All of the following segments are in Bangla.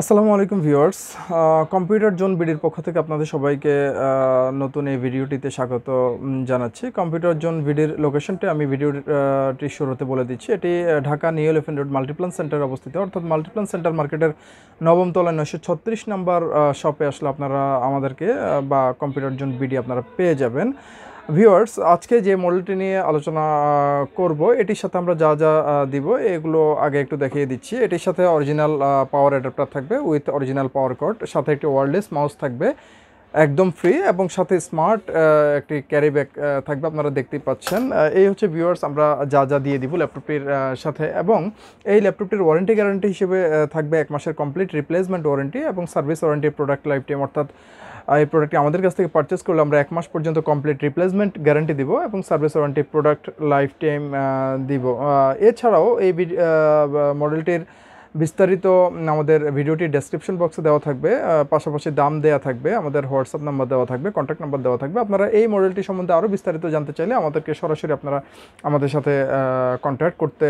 আসসালামু আলাইকুম ভিউয়ার্স, কম্পিউটার জোন বিডির পক্ষ থেকে আপনাদের সবাইকে নতুন এই ভিডিওটিতে স্বাগত জানাচ্ছি। কম্পিউটার জোন বিডির লোকেশনটি আমি ভিডিওটি শুরুতে বলে দিচ্ছি। এটি Dhaka new elephant road Multiplan সেন্টারে অবস্থিত, অর্থাৎ মাল্টিপ্লান সেন্টার মার্কেটের 9ম তলায় 936 নাম্বার শপে আসলে আপনারা আমাদেরকে বা কম্পিউটার জোন বিডি আপনারা পেয়ে যাবেন। ভিউয়ার্স, আজকে যে মডেলটি নিয়ে আলোচনা করব এটির সাথে আমরা যা যা দিব এগুলো আগে একটু দেখিয়ে দিচ্ছি। এটির সাথে অরিজিনাল পাওয়ার অ্যাডাপ্টার থাকবে উইথ অরিজিনাল পাওয়ার কর্ড, সাথে একটি ওয়্যারলেস মাউস থাকবে একদম ফ্রি, এবং সাথে স্মার্ট একটি ক্যারি ব্যাগ থাকবে, আপনারা দেখতেই পাচ্ছেন। এই হচ্ছে ভিউয়ার্স আমরা যা যা দিয়ে দিব ল্যাপটপটির সাথে। এবং এই ল্যাপটপটির ওয়ারেন্টি গ্যারান্টি হিসেবে থাকবে 1 মাসের কমপ্লিট রিপ্লেসমেন্ট ওয়ারেন্টি এবং service warranty, product life time, অর্থাৎ এই প্রোডাক্টটি আমাদের কাছ থেকে পারচেস করলে আমরা 1 মাস পর্যন্ত কমপ্লিট রিপ্লেসমেন্ট গ্যারান্টি দিব এবং service warranty, product life time দিব। এছাড়াও এই মডেলটির বিস্তারিত আমাদের ভিডিওটির ডেসক্রিপশন বক্সে দেওয়া থাকবে, পাশাপাশি দাম দেওয়া থাকবে, আমাদের হোয়াটসঅ্যাপ নাম্বার দেওয়া থাকবে, কন্ট্যাক্ট নাম্বার দেওয়া থাকবে। আপনারা এই মডেলটি সম্বন্ধে আরও বিস্তারিত জানতে চাইলে আমাদেরকে সরাসরি আপনারা আমাদের সাথে কন্ট্যাক্ট করতে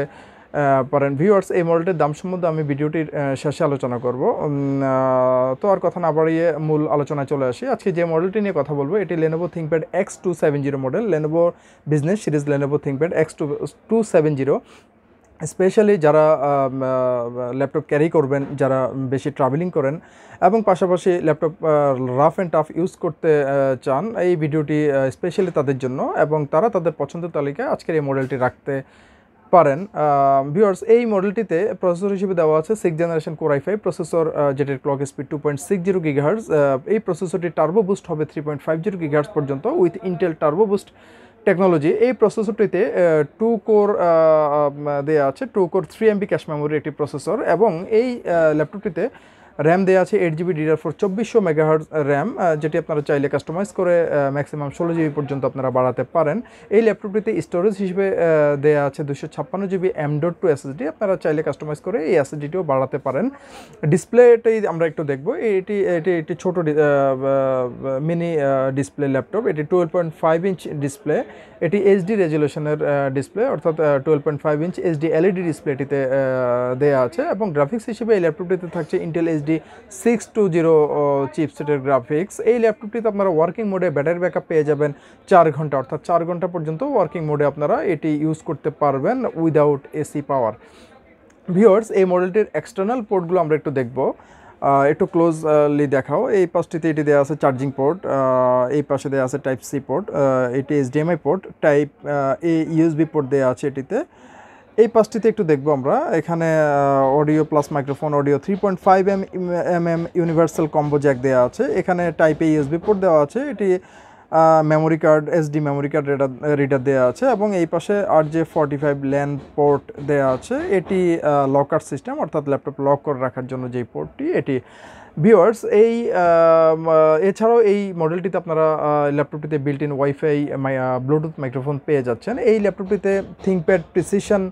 পারেন। ভিউয়ার্স, এই মডেলটির দাম সম্বন্ধে আমি ভিডিওটির শেষে আলোচনা করব। তো আর কথা না বাড়িয়ে মূল আলোচনায় চলে আসি। আজকে যে মডেলটি নিয়ে কথা বলবো এটি Lenovo Thinkpad X270 model, Lenovo business series Lenovo Thinkpad X270। Specially যারা ল্যাপটপ ক্যারি করবেন, যারা বেশি ট্রাভেলিং করেন এবং পাশাপাশি laptop rough and tough use করতে চান, এই ভিডিওটি স্পেশালি তাদের জন্য, এবং তারা তাদের পছন্দের তালিকায় আজকের এই মডেলটি রাখতে পারেন। ভিউয়ার্স, এই মডেলটিতে প্রসেসর হিসেবে দেওয়া আছে 6th generation Core i5 processor, যেটির ক্লক স্পিড 2.60 GHz। এই প্রসেসরটি টার্বো বুস্ট হবে 3.50 GHz পর্যন্ত with Intel turbo boost technology. এই প্রসেসরটিতে 2 কোর দেওয়া আছে, 2 কোর 3 MB ক্যাশ মেমোরি একটি প্রসেসর, এবং এই ল্যাপটপটিতে র্যাম দেওয়া আছে 8GB DDR4 2400 MHz র্যাম, যেটি আপনারা চাইলে কাস্টমাইজ করে ম্যাক্সিমাম 16GB পর্যন্ত আপনারা বাড়াতে পারেন। এই ল্যাপটপটিতে স্টোরেজ হিসেবে দেওয়া আছে 256GB M.2 SSD, আপনারা চাইলে কাস্টমাইজ করে এই SSDটিও বাড়াতে পারেন। ডিসপ্লেটাই আমরা একটু দেখব। এটি ছোট মিনি ডিসপ্লে ল্যাপটপ, এটি 12.5 ইঞ্চ ডিসপ্লে, এটি HD রেজলিউশনের ডিসপ্লে, অর্থাৎ 12.5 ইঞ্চ HD LED ডিসপ্লেটিতে দেওয়া আছে। এবং গ্রাফিক্স হিসেবে এই ল্যাপটপটিতে থাকছে ইন্টেল HD 620 চিপসেটের গ্রাফিক্স। এই ল্যাপটপটিতে আপনারা ওয়ার্কিং মোডে ব্যাটারি ব্যাকআপ পেয়ে যাবেন 4 ঘন্টা, অর্থাৎ 4 ঘন্টা পর্যন্ত ওয়ার্কিং মোডে আপনারা এটি ইউজ করতে পারবেন উইদাউট AC পাওয়ার। ভিউয়ার্স, এই মডেলটির এক্সটার্নাল পোর্টগুলো আমরা একটু দেখব, একটু ক্লোজলি দেখাও। এই পাশটিতে এটি দেওয়া আছে চার্জিং পোর্ট, এই পাশে দেওয়া আছে টাইপ সি পোর্ট, এটি HDMI পোর্ট, টাইপ এ USB পোর্ট দেওয়া আছে এটিতে। এই পাশটিতে একটু দেখবো আমরা, এখানে audio plus microphone, audio 3.5 mm universal combo Jack দেওয়া আছে, এখানে টাইপ এ USB পোর্ট দেওয়া আছে, এটি memory card, SD memory card reader দেওয়া আছে, এবং এই পাশে RJ45 ল্যান পোর্ট দেওয়া আছে। এটি লকার সিস্টেম, অর্থাৎ ল্যাপটপ লক করে রাখার জন্য যেই পোর্টটি এটি। ভিউয়ার্স, এছাড়াও এই মডেলটিতে আপনারা ল্যাপটপটিতে built in wifi bluetooth microphone পেয়ে যাচ্ছেন। এই ল্যাপটপটিতে থিঙ্কপ্যাড প্রিসিশন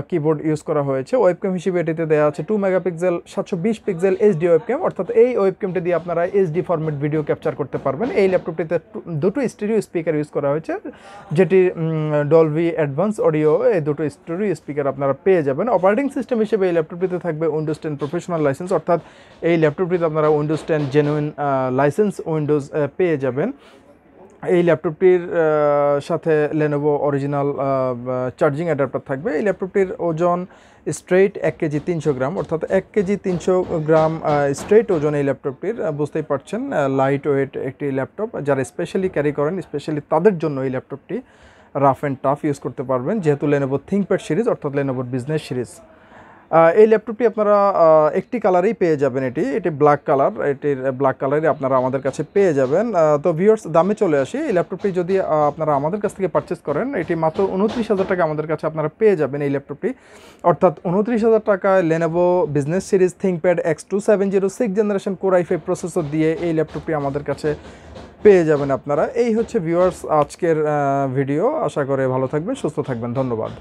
কিবোর্ড ইউজ করা হয়েছে। ওয়েবক্যাম হিসেবে এটিতে দেওয়া আছে 2 মেগাপিক্সেল 720 পিক্সেল HD ওয়েবক্যাম, অর্থাৎ এই ওয়েবক্যামটি দিয়ে আপনারা HD ফরম্যাট ভিডিও ক্যাপচার করতে পারবেন। এই ল্যাপটপটিতে দুটো স্টেরিও স্পিকার ইউজ করা হয়েছে, যেটি ডলবি অ্যাডভান্স অডিও, এই দুটো স্টেরিও স্পিকার আপনারা পেয়ে যাবেন। অপারেটিং সিস্টেম হিসেবে এই ল্যাপটপটিতে থাকবে উইন্ডোজ 10 প্রফেশনাল লাইসেন্স, অর্থাৎ এই ল্যাপটপটিতে আপনারা উইন্ডোজ 10 জেনুইন লাইসেন্স উইন্ডোজ পেয়ে যাবেন। এই ল্যাপটপটির সাথে Lenovo অরিজিনাল চার্জিং অ্যাডাপ্টার থাকবে। এই ল্যাপটপটির ওজন স্ট্রেইট 1 কেজি 300 গ্রাম, অর্থাৎ 1 কেজি 300 গ্রাম স্ট্রেইট ওজন এই ল্যাপটপটির। বুঝতেই পারছেন, লাইট ওয়েট একটি ল্যাপটপ, যারা স্পেশালি ক্যারি করেন স্পেশালি তাদের জন্য এই ল্যাপটপটি রাফ অ্যান্ড টাফ ইউজ করতে পারবেন, যেহেতু Lenovo Thinkpad সিরিজ, অর্থাৎ Lenovo বিজনেস সিরিজ। এই ল্যাপটপটি আপনারা একটি কালারেই পেয়ে যাবেন, এটি ব্ল্যাক কালার, এটির ব্ল্যাক কালারে আপনারা আমাদের কাছে পেয়ে যাবেন। তো ভিউয়ার্স, দামে চলে আসি। এই ল্যাপটপটি যদি আপনারা আমাদের কাছ থেকে পারচেস করেন, এটি মাত্র 29,000 টাকা আমাদের কাছে আপনারা পেয়ে যাবেন এই ল্যাপটপটি, অর্থাৎ 29,000 টাকায় Lenovo business series Thinkpad X270 6th generation Core i5 processor দিয়ে এই ল্যাপটপটি আমাদের কাছে পেয়ে যাবেন আপনারা। এই হচ্ছে ভিউয়ার্স আজকের ভিডিও। আশা করে ভালো থাকবেন, সুস্থ থাকবেন। ধন্যবাদ।